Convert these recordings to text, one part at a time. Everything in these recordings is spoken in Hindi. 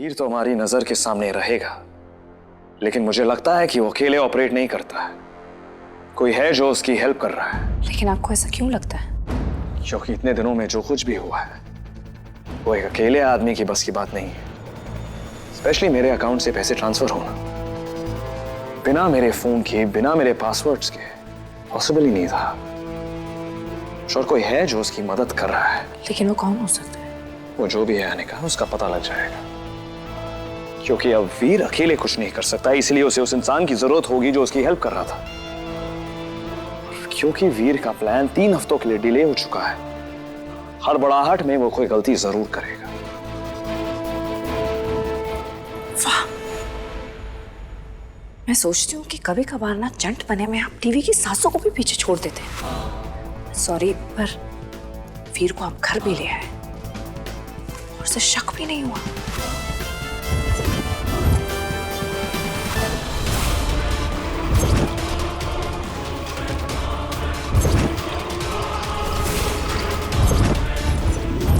वीर तो हमारी नजर के सामने रहेगा, लेकिन मुझे लगता है कि वो अकेले ऑपरेट नहीं करता है। कोई है जो उसकी हेल्प कर रहा है। लेकिन आपको ऐसा क्यों लगता है? क्योंकि इतने दिनों में जो कुछ भी हुआ है वो एक अकेले आदमी की बस की बात नहीं है। स्पेशली मेरे अकाउंट से पैसे ट्रांसफर होना बिना मेरे फोन के, बिना मेरे पासवर्ड्स के पॉसिबल ही नहीं था। और कोई है जो उसकी मदद कर रहा है। लेकिन वो कौन हो सकता है? वो जो भी है अनिका, उसका पता लग जाएगा। क्योंकि अब वीर अकेले कुछ नहीं कर सकता, इसलिए उसे उस इंसान की जरूरत होगी जो उसकी हेल्प कर रहा था। क्योंकि वीर का प्लान 3 हफ्तों के लिए डिले हो चुका है, हड़बड़ाहट में वो कोई गलती जरूर करेगा। वाह, मैं सोचती हूँ कि कभी कभार ना जंट बने में आप टीवी की सासों को भी पीछे छोड़ देते हैं। सॉरी, पर वीर को आप घर भी ले आए और उसे शक भी नहीं हुआ।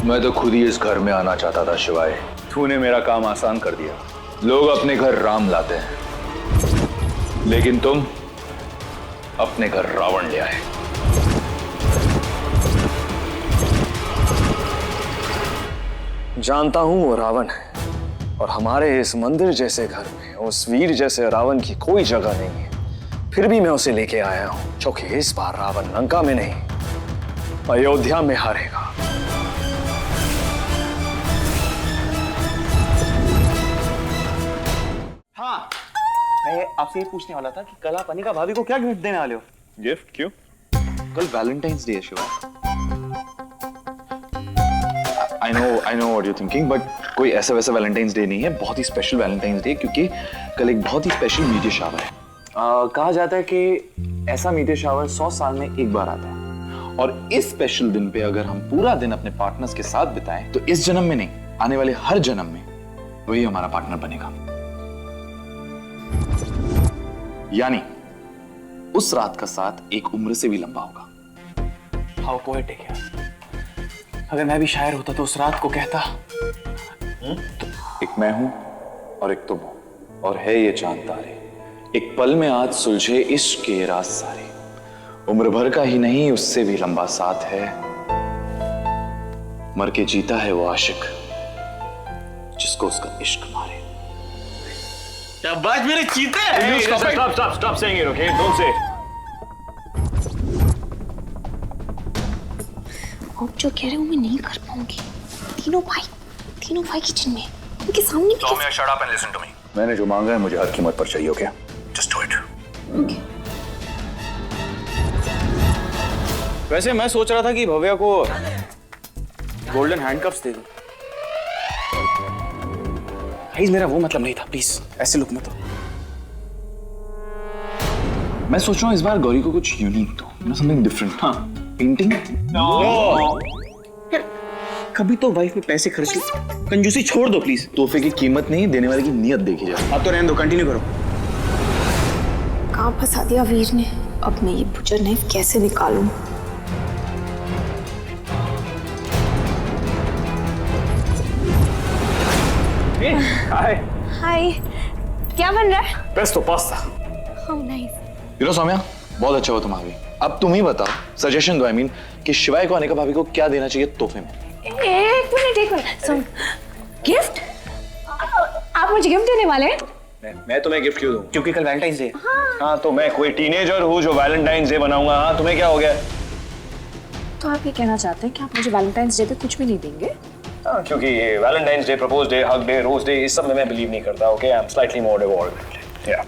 मैं तो खुद ही इस घर में आना चाहता था शिवाय। तूने मेरा काम आसान कर दिया। लोग अपने घर राम लाते हैं, लेकिन तुम अपने घर रावण ले आए। जानता हूं वो रावण है, और हमारे इस मंदिर जैसे घर में उस वीर जैसे रावण की कोई जगह नहीं है। फिर भी मैं उसे लेके आया हूं, क्योंकि इस बार रावण लंका में नहीं, अयोध्या में हारेगा। हाँ, मैं आपसे ये पूछने वाला था कि कल आप अनिका भाभी को क्या गिफ्ट देने वाले हो? गिफ्ट क्यों? कल वैलेंटाइंस डे है Shiva. I know what you thinking, but कोई ऐसा वैसा वैलेंटाइंस डे नहीं है। बहुत ही स्पेशल वैलेंटाइंस डे, क्योंकि कल एक बहुत ही स्पेशल मीडिया शावर है। कहा जाता है कि ऐसा मीडिया शावर 100 साल में एक बार आता है, और इस स्पेशल दिन पे अगर हम पूरा दिन अपने पार्टनर्स के साथ बिताएं, तो इस जन्म में नहीं, आने वाले हर जन्म में वही हमारा पार्टनर बनेगा। यानी उस रात का साथ एक उम्र से भी लंबा होगा। हाउ पोएटिक यार। अगर मैं भी शायर होता तो उस रात को कहता। एक मैं हूं और एक तुम हो, और है ये चांद तारे, एक पल में आज सुलझे इश्क के राज सारे। उम्र भर का ही नहीं, उससे भी लंबा साथ है, मर के जीता है वो आशिक जिसको उसका इश्क मारे। शाबाश मेरे चीते। Stop saying it, okay? Don't say it. आप जो कह रहे हो मैं नहीं कर पाऊंगी। तीनों भाई किचन में, उनके सामने भी Tommy, shut up and listen to me. मैंने जो मांगा है मुझे हर कीमत पर चाहिए, okay? Just do it. Okay. वैसे मैं सोच रहा था कि भव्या को गोल्डन हैंडकफ्स दे दूं। गाइस, मेरा वो मतलब नहीं था, प्लीज ऐसे लुक मत हो। मैं सोच रहा हूँ इस बार गौरी को कुछ यूनिक दो, समथिंग डिफरेंट। हाँ, पेंटिंग। कभी तो वाइफ पे पैसे खर्च लो, कंजूसी छोड़ दो प्लीज। तोहफे की कीमत नहीं, देने वाले की नियत देखी जाए। अब तो रहने दो, कंटिन्यू करो। कहाँ फंसा दिया वीर ने। अब मैं ये बुचर नाइफ कैसे निकालूं? हाय, क्या बन रहा है? Pesto pasta. How nice. You know Saumya, बहुत अच्छा हो तुम भाभी। अब तुम ही बताओ, सजेशन दो, I mean, कि शिवाय को अनिका भाभी को क्या देना चाहिए तोहफे में। एक मिनट सुन। गिफ्ट? आप मुझे गिफ्ट देने वाले हैं? मैं तुम्हें गिफ्ट क्यों दूं? क्योंकि कल वैलेंटाइंस डे। हाँ, तो मैं कोई टीनेजर हूँ जो वैलेंटाइंस डे बनाऊंगा? हाँ, तुम्हें क्या हो गया? तो आप ये कहना चाहते हैं कि आप मुझे वैलेंटाइंस डे पे कुछ भी नहीं देंगे? हाँ, क्योंकि ये Valentine's day, propose day, hug day, rose day, इस सब में मैं बिलीव नहीं करता। Okay, I am slightly more devolved. या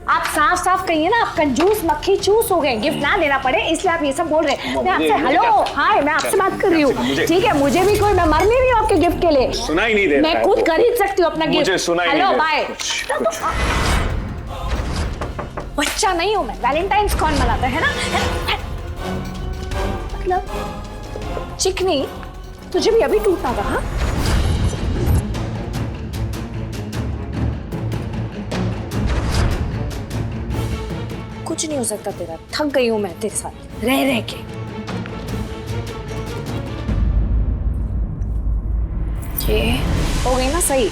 आप साफ साफ कहिए ना, आप कंजूस मक्खी चूस हो गए। गिफ्ट ना देना पड़े इसलिए आप ये सब बोल रहे हैं। मैं आपसे हेलो हाय, मैं आपसे बात कर रही हूँ, ठीक है? मुझे भी कोई, मैं मर नहीं रही हूँ आपके गिफ्ट के लिए। सुना ही नहीं दे रहा है। मैं खुद खरीद सकती हूँ अपना गिफ्ट। मुझे सुना ही नहीं हेलो दे बाय। बच्चा नहीं हूँ मैं। वैलेंटाइंस कौन मनाता है ना? मतलब चिकनी, तुझे भी अभी टूटा था? हाँ, कुछ नहीं हो सकता तेरा। थक गई हूं मैं तेरे साथ रह रह के। ये हो गई ना सही।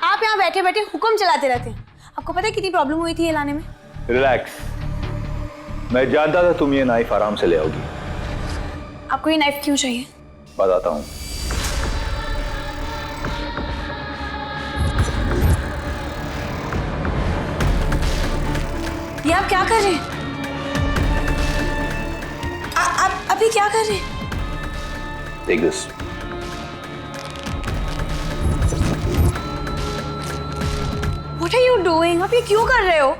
आप यहाँ बैठे बैठे हुक्म चलाते रहते हैं। आपको पता है कितनी प्रॉब्लम हुई थी ये लाने में? रिलैक्स, मैं जानता था तुम ये नाइफ आराम से ले आओगी। आपको ये नाइफ क्यों चाहिए? बताता हूँ। ये आप क्या कर रहे हैं? आप अभी क्या कर रहे हैं? Take this. What are you doing? आप ये क्यों कर रहे हो?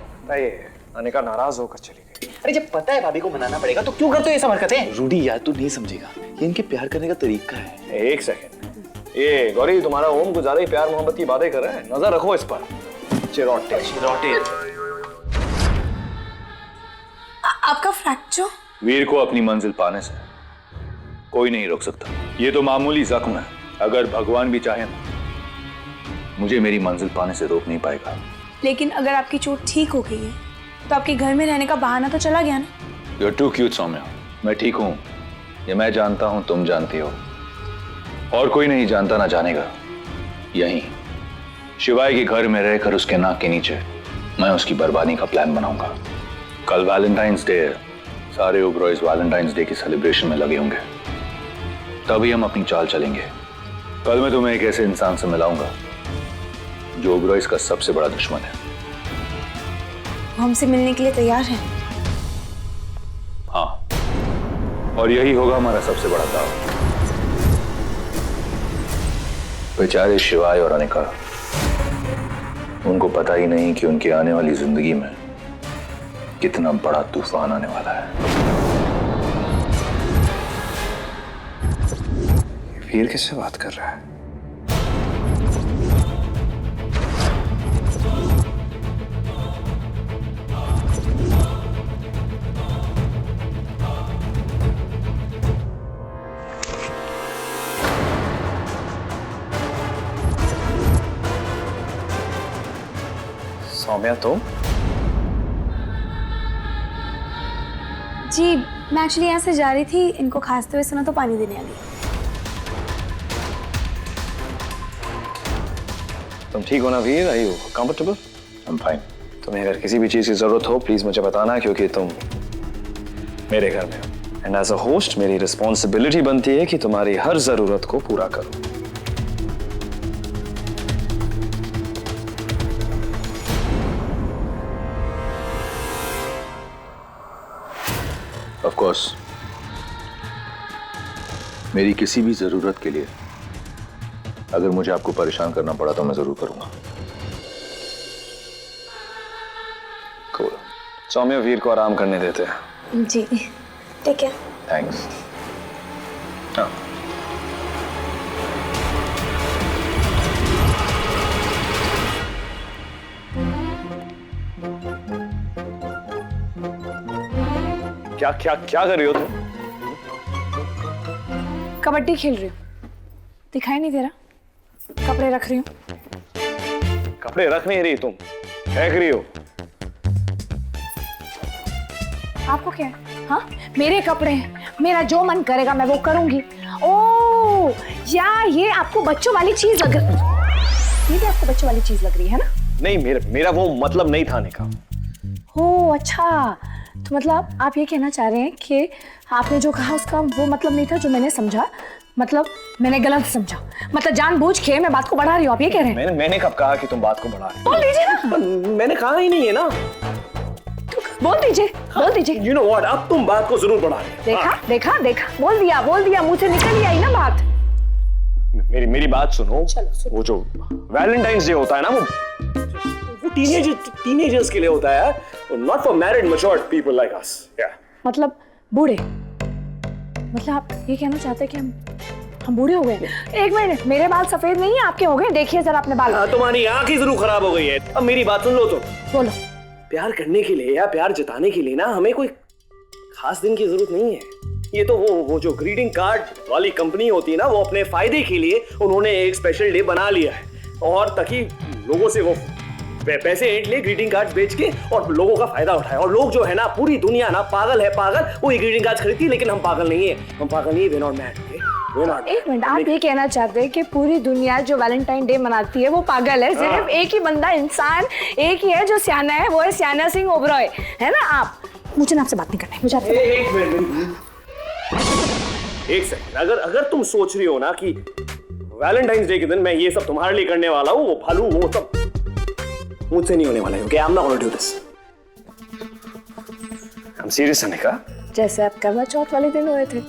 अनिका नाराज होकर चली गई। अरे जब पता है भाभी को मनाना पड़ेगा तो क्यों करते हो ये सब हरकतें? रूडी यार, तू नहीं समझेगा, ये इनके प्यार करने का तरीका है। एक सेकंड, ये गौरी तुम्हारा ओम कुछ ज्यादा ही प्यार मोहब्बत की बातें कर रहा है, नजर रखो इस पर। चिरौटे चिरौटे। आपका फ्रैक्चर? वीर को अपनी मंजिल पाने से कोई नहीं रोक सकता। ये तो मामूली जख्म है, अगर भगवान भी चाहे ना, मुझे मेरी मंजिल पाने से रोक नहीं पाएगा। लेकिन अगर आपकी चोट ठीक हो गई है तो आपके घर में रहने का बहाना तो चला गया ना? You're too cute, Saumya. मैं ठीक हूँ, ये मैं जानता हूँ, तुम जानती हो, और कोई नहीं जानता ना जानेगा। यहीं शिवाय के घर में रहकर उसके नाक के नीचे मैं उसकी बर्बादी का प्लान बनाऊंगा। कल वैलेंटाइंस डे है, सारे ओबरॉयज वैलेंटाइंस डे की सेलिब्रेशन में लगे होंगे, तभी हम अपनी चाल चलेंगे। कल मैं तुम्हें एक ऐसे इंसान से मिलाऊंगा जो ओबरॉयज का सबसे बड़ा दुश्मन है। वो हमसे मिलने के लिए तैयार है? हाँ, और यही होगा हमारा सबसे बड़ा दाव। बेचारे शिवाय और अनिका, उनको पता ही नहीं कि उनकी आने वाली जिंदगी में कितना बड़ा तूफान आने वाला है। वीर किससे बात कर रहा है? सौम्या तुम? जी, मैं एक्चुअली यहाँ से जा रही थी, इनको खांसते हुए सुना तो पानी देने आ गई। तुम ठीक हो ना Veer? Are you comfortable? I am fine. तुम्हें अगर किसी भी चीज की जरूरत हो प्लीज मुझे बताना, क्योंकि तुम मेरे घर में हो, एंड एज अ होस्ट मेरी रिस्पॉन्सिबिलिटी बनती है कि तुम्हारी हर जरूरत को पूरा करूं। ऑफ कोर्स, मेरी किसी भी जरूरत के लिए अगर मुझे आपको परेशान करना पड़ा तो मैं जरूर करूंगा। Cool. सौम्या वीर को आराम करने देते हैं। जी ठीक है। थैंक्स। हाँ, क्या क्या क्या कर रही हो तुम? कबड्डी खेल रही हूँ, दिखाई नहीं दे रहा? कपड़े रख रही हूँ। कपड़े रख नहीं रही तुम, फेंक रही हो। आपको क्या है? हाँ, मेरे कपड़े हैं, मेरा जो मन करेगा मैं वो करूंगी। ओह या ये आपको बच्चों वाली चीज लग रही, ये भी आपको बच्चों वाली चीज लग रही है ना? नहीं, मेरा वो मतलब नहीं था निका। ओह अच्छा, तो मतलब आप ये कहना चाह रहे हैं कि आपने जो कहा उसका वो मतलब नहीं था जो मैंने समझा, मतलब मैंने गलत समझा, मतलब जानबूझ के मैं बात को बढ़ा रही हूँ, आप ये कह रहे हैं? मैंने कब कहा कि तुम बात को बढ़ा रही हो? बोल दीजिए ना। मैंने कहा ही नहीं है ना। बोल दीजिए, बोल दीजिए। You know what? अब तुम बात को जरूर बढ़ा रहे हो। देखा देखा देखा, बोल दिया, मुंह से निकल ही आई ना बात। मेरी बात सुनो। चलो। वो जो वैलेंटाइंस डे होता है ना, वो टीनेजर्स के लिए होता है, not for married matured people like us. मतलब बूढ़े, मतलब आप ये कहना चाहते हैं कि हम बूढ़े हो गए? एक मिनट, मेरे बाल सफेद नहीं है, आपके हो गए, देखिए जरा अपने बाल। तुम्हारी आंख ही जरूर खराब हो गई है। अब मेरी बात सुन लो तो। बोलो। प्यार करने के लिए या प्यार जताने के लिए ना हमें कोई खास दिन की जरूरत नहीं है। ये तो वो जो ग्रीटिंग कार्ड वाली कंपनी होती है ना, वो अपने फायदे के लिए उन्होंने एक स्पेशल डे बना लिया है, और ताकि लोगों से वो पैसे ऐंठ ले ग्रीटिंग कार्ड बेच के और लोगों का फायदा उठाए। और लोग जो है ना, पूरी दुनिया ना पागल है, पागल वो ये ग्रीटिंग कार्ड खरीदती है, लेकिन हम पागल नहीं है, हम पागल नहीं है, we're not mad, okay? We're not mad। एक मिनट, आप ये कहना चाहते हैं कि पूरी दुनिया जो वैलेंटाइन डे मनाती है वो पागल है, सिर्फ एक ही बंदा इंसान एक ही है जो सियाना है, वो है सियाना सिंह ओबरॉय, है ना? आप मुझे ना आपसे बात नहीं करना है, मुझे आपसे एक मिनट, एक सेकंड। अगर तुम सोच रही हो ना कि वैलेंटाइंस डे के दिन मैं ये सब तुम्हारे लिए करने वाला हूँ, वो फालू वो सब मुझसे नहीं होने वाला है, okay? I'm not gonna do this। I'm serious, Anika. जैसे आप करवा चौथ वाले दिन हुए थे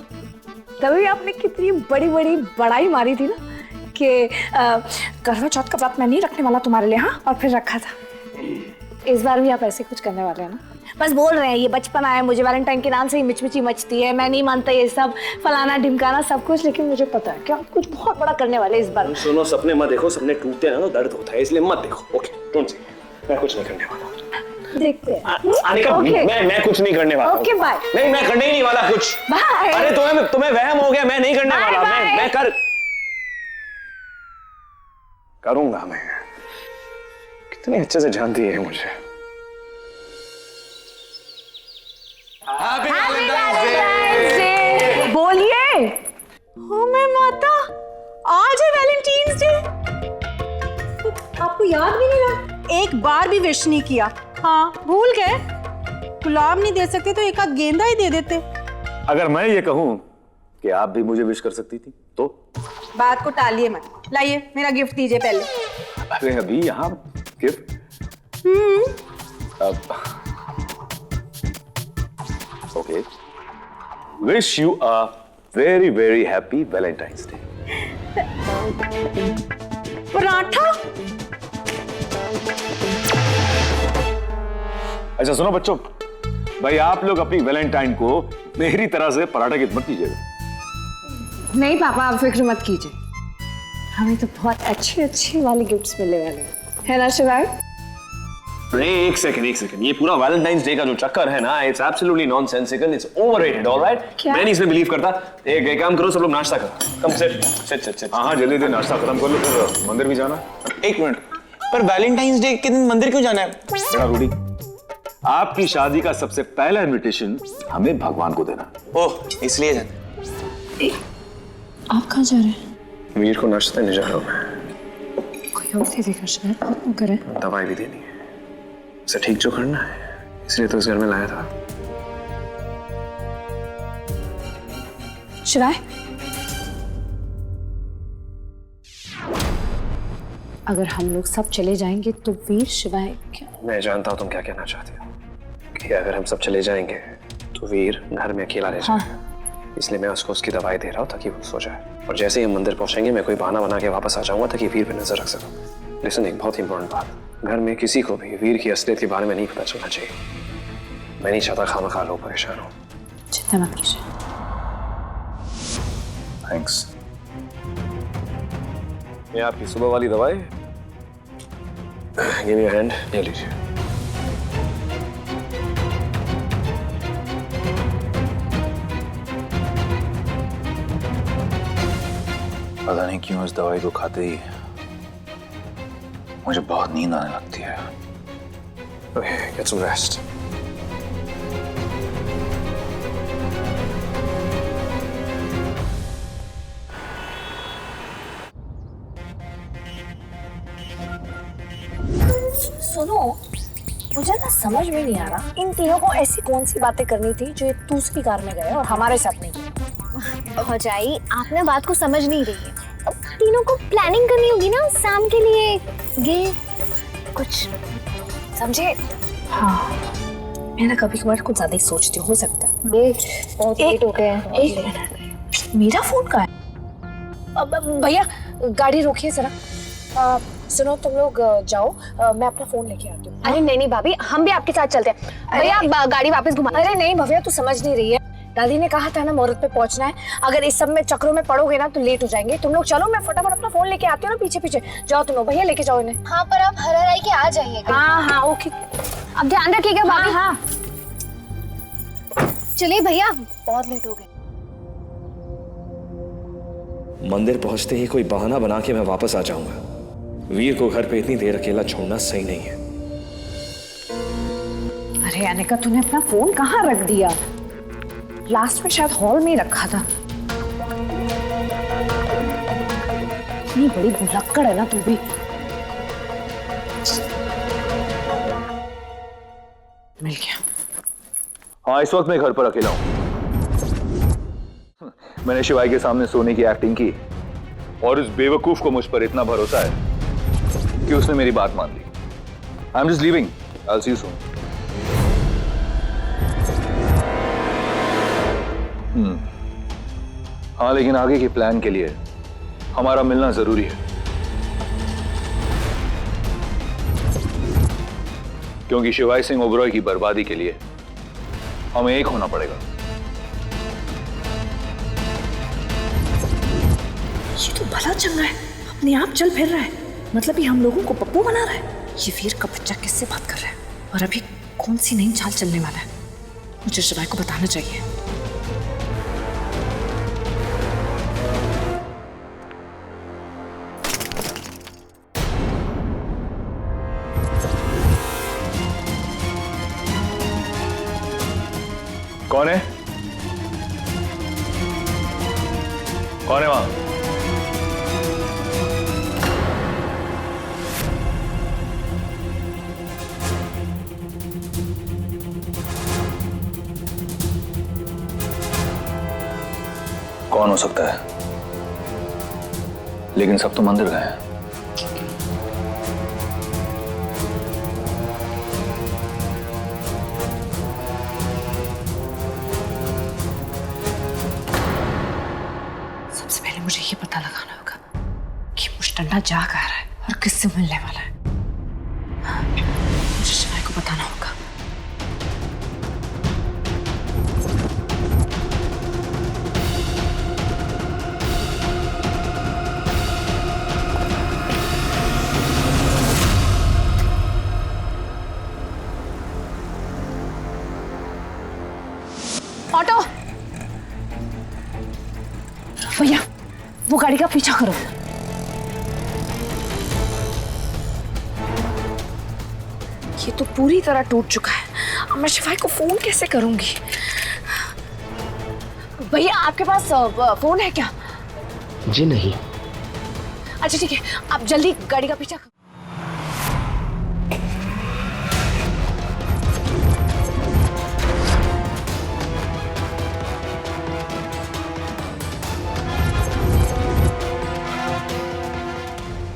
तभी आपने कितनी बड़ी बड़ी बड़ाई मारी थी ना कि करवा चौथ का व्रत मैं नहीं रखने वाला तुम्हारे लिए, हाँ, और फिर रखा था। इस बार भी आप ऐसे कुछ करने वाले हैं ना? बस बोल रहे हैं ये बचपन आया, मुझे वैलेंटाइन के नाम से ही मिचमिची मचती है, मैं नहीं मानता ये सब फलाना ढिमकाना सब कुछ, लेकिन मुझे पता है कि आप कुछ बहुत बड़ा करने वाले इस बार। सुनो, सपने मत देखो, सपने टूटते हैं ना तो दर्द होता है, इसलिए मत देखो, ओके? डोंट सी, मैं कुछ नहीं करने वाला। देखते हैं। अनिका, मैं कुछ नहीं करने वाला। Okay bye. नहीं, मैं करने ही नहीं वाला कुछ। बाय। अरे तुम्हें वहम हो गया, मैं नहीं करने वाला। मैं करूंगा। मैं कितने अच्छे से जानती है मुझे। बोलिए। हाँ मैं माता, आज है वैलेंटाइंस डे। आपको याद भी नहीं रहा? एक बार भी विश नहीं किया। हाँ भूल गए? गुलाब नहीं दे सकते तो एक आध गेंदा ही दे देते। अगर मैं ये कहूं कि आप भी मुझे विश कर सकती थी तो? बात को टालिए मत, लाइए मेरा गिफ्ट दीजिए पहले। अरे अभी यहाँ gift? Okay, wish you a very very happy Valentine's day. Paratha? अच्छा सुनो बच्चों, भाई आप लोग अपनी वैलेंटाइन को मेरी तरह से पराठा की मत कीजिएगा। नहीं पापा, आप फिक्र मत कीजिए, हमें तो बहुत अच्छी अच्छी वाली गिफ्ट्स मिलने वाले हैं, है ना शिवाय? नहीं, एक सेकंड, ये पूरा वैलेंटाइंस डे का जो चक्कर है ना, it's absolutely nonsensical, it's overrated, alright? मैं नहीं इसमें बिलीव करता। एक काम करो, सब लोग नाश्ता करो, कम से सिट। हाँ जल्दी नाश्ता खत्म कर लो, फिर मंदिर भी जाना। एक मिनट, पर वैलेंटाइंस डे के दिन मंदिर क्यों जाना है? बेटा रूडी, आपकी शादी का सबसे पहला इनविटेशन हमें भगवान को देना। ओह, इसलिए जाना। आप कहाँ जा रहे हैं? वीर को नाश्ता देने जा रहा हूँ मैं। कोई और दे देगा शिवाय, बहुत न करे। दवाई भी देनी है, उसे ठीक जो करना है, इसलिए तो इस घर में लाया था। शिवाय, अगर हम लोग सब चले जाएंगे तो वीर शिवाय क्या? मैं जानता हूँ तुम क्या कहना चाहती हो, कि अगर हम सब चले जाएंगे तो वीर घर में अकेला रह जाए। इसलिए मैं उसको उसकी दवाई दे रहा हूँ ताकि वो सो जाए, और जैसे ही हम मंदिर पहुंचेंगे मैं कोई बहाना बना के वापस आ जाऊंगा ताकि वीर पे नजर रख सकूं। लेकिन एक बहुत ही इंपॉर्टेंट बात, घर में किसी को भी वीर की असलियत के बारे में नहीं पता चलना चाहिए। मैं नहीं चाहता खामखा लोग परेशान हो। चिंता मत कीजिए। थैंक्स। ये आपकी सुबह वाली दवाई। गिव मी योर हैंड, ये लीजिए। पता नहीं क्यों इस दवाई को खाते ही मुझे बहुत नींद आने लगती है। Okay, get some rest. सुनो, मुझे ना समझ में नहीं आ रहा, इन तीनों को ऐसी कौन सी बातें करनी थी जो ये दूसरी कार में गए और हमारे साथ नहीं गए? भौजाई, आप ना बात को समझ नहीं रही है। अब तीनों को प्लानिंग करनी होगी ना शाम के लिए, ये कुछ समझे? हाँ, मैं ना कभी कभार कुछ ज्यादा ही सोचती हूँ, हो सकता है। बहुत लेट हो गए हैं। एक मिनट, मेरा फोन कहाँ है? अब भैया गाड़ी रोकिए जरा। सुनो, तुम लोग जाओ, मैं अपना फोन लेके आती हूँ। अरे नहीं भाभी, हम भी आपके साथ चलते हैं। भैया आप गाड़ी वापस घुमा। अरे नहीं भैया, तू समझ नहीं रही है, दादी ने कहा था ना मुहूर्त पे पहुंचना है, अगर इस सब में चक्रों में पड़ोगे ना तो लेट हो जाएंगे। तुम लोग चलो, मैं फटाफट अपना फोन लेके आती हूँ ना, पीछे पीछे जाओ तुम लोग। भैया लेके जाओ इन्हें। हाँ पर आप हर आई के आ जाइएगा। हाँ ओके, अब ध्यान रखिएगा भाभी। हाँ। चलिए भैया, बहुत लेट हो गए। मंदिर पहुंचते ही कोई बहाना बना के मैं वापस आ जाऊंगा। वीर को घर पे इतनी देर अकेला छोड़ना सही नहीं है। अरे अनिका, तूने अपना फोन कहाँ रख दिया? लास्ट में शायद हॉल में ही रखा था। इतनी बड़ी भुलक्कड़ है ना तू भी। मिल गया। हाँ, इस वक्त मैं घर पर अकेला हूं। मैंने शिवाई के सामने सोने की एक्टिंग की और उस बेवकूफ को मुझ पर इतना भरोसा है कि उसने मेरी बात मान ली। I am just leaving, I will see you soon. हाँ, लेकिन आगे के प्लान के लिए हमारा मिलना जरूरी है, क्योंकि शिवाई सिंह ओबरॉय की बर्बादी के लिए हमें एक होना पड़ेगा। ये तो भला चंगा है, अपने आप चल फिर रहा है, मतलब ये हम लोगों को पप्पू बना रहा है। ये वीर का बच्चा किससे बात कर रहा है और अभी कौन सी नई चाल चलने वाला है? मुझे शिवाई को बताना चाहिए। कौन है? कौन है वहां? कौन हो सकता है? लेकिन सब तो मंदिर गए हैं। सबसे पहले मुझे ये पता लगाना होगा कि मुश्तंडा जा कहाँ रहा है और किससे मिलने वाला है। मुझे शिवाई को बताना होगा। ऑटो, भैया वो गाड़ी का पीछा करो। ये तो पूरी तरह टूट चुका है, अब मैं शिवाई को फोन कैसे करूंगी? भैया आपके पास फोन है क्या? जी नहीं। अच्छा ठीक है, आप जल्दी गाड़ी का पीछा करो।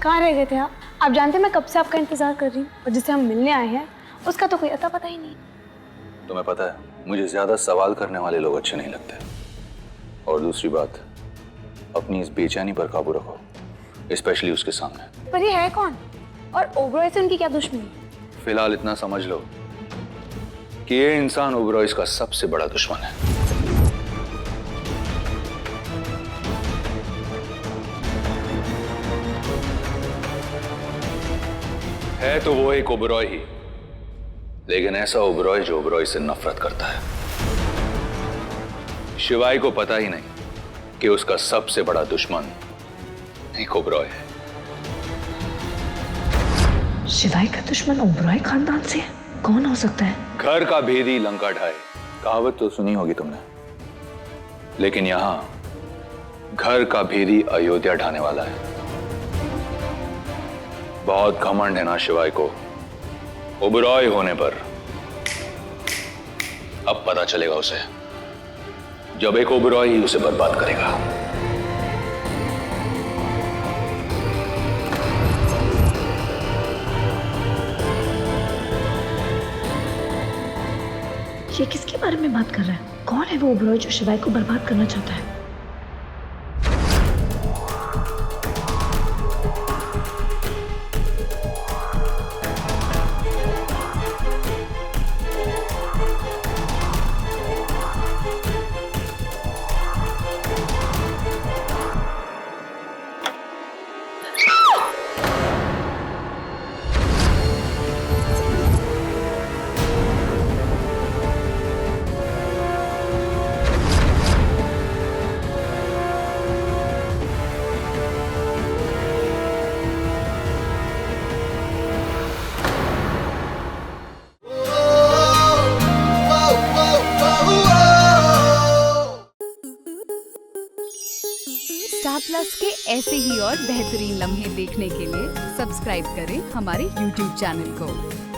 कहाँ रह गए थे आप? आप जानते हैं मैं कब से आपका इंतजार कर रही हूँ और जिससे हम मिलने आए हैं उसका तो कोई अता पता ही नहीं। तुम्हें पता है, मुझे ज्यादा सवाल करने वाले लोग अच्छे नहीं लगते। और दूसरी बात, अपनी इस बेचैनी पर काबू रखो, स्पेशली उसके सामने। पर ये है कौन और ओबरॉय से उनकी क्या दुश्मनी? फिलहाल इतना समझ लो कि ये इंसान ओबरॉय का सबसे बड़ा दुश्मन है। है तो वो एक ओबरॉय ही, लेकिन ऐसा ओबरॉय जो ओबरॉय से नफरत करता है। शिवाई को पता ही नहीं कि उसका सबसे बड़ा दुश्मन एक ओबरॉय है। शिवाई का दुश्मन ओबरॉय खानदान से है? कौन हो सकता है? घर का भेदी लंका ढाए, कहावत तो सुनी होगी तुमने, लेकिन यहां घर का भेदी अयोध्या ढाने वाला है। बहुत घमंड है ना शिवाई को ओबरॉय होने पर। अब पता चलेगा उसे, जब एक ओबरॉय ही उसे बर्बाद करेगा। ये किसके बारे में बात कर रहा है? कौन है वो ओबरॉय जो शिवाई को बर्बाद करना चाहता है? स्टार प्लस के ऐसे ही और बेहतरीन लम्हे देखने के लिए सब्सक्राइब करें हमारे YouTube चैनल को।